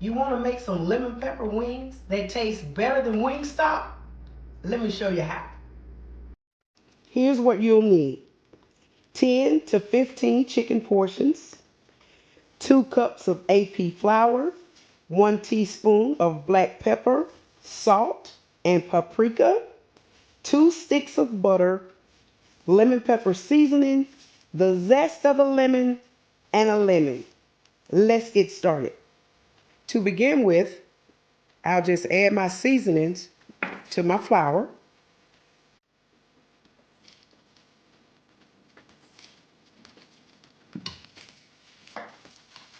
You want to make some lemon pepper wings that taste better than Wingstop? Let me show you how. Here's what you'll need. 10 to 15 chicken portions, 2 cups of AP flour, 1 teaspoon of black pepper, salt, and paprika, 2 sticks of butter, lemon pepper seasoning, the zest of a lemon, and a lemon. Let's get started. To begin with, I'll just add my seasonings to my flour.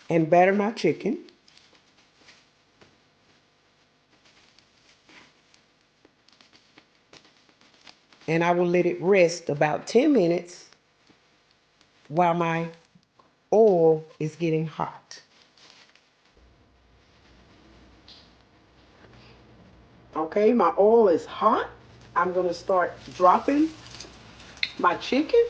And batter my chicken. And I will let it rest about 10 minutes while my oil is getting hot. Okay, my oil is hot. I'm going to start dropping my chicken.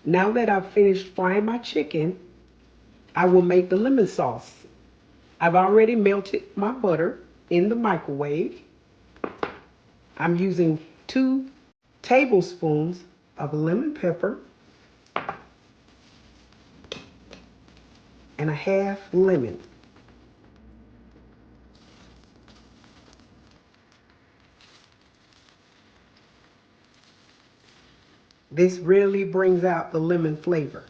Now that I've finished frying my chicken, I will make the lemon sauce. I've already melted my butter in the microwave. I'm using 2 tablespoons of lemon pepper and a half lemon. This really brings out the lemon flavor.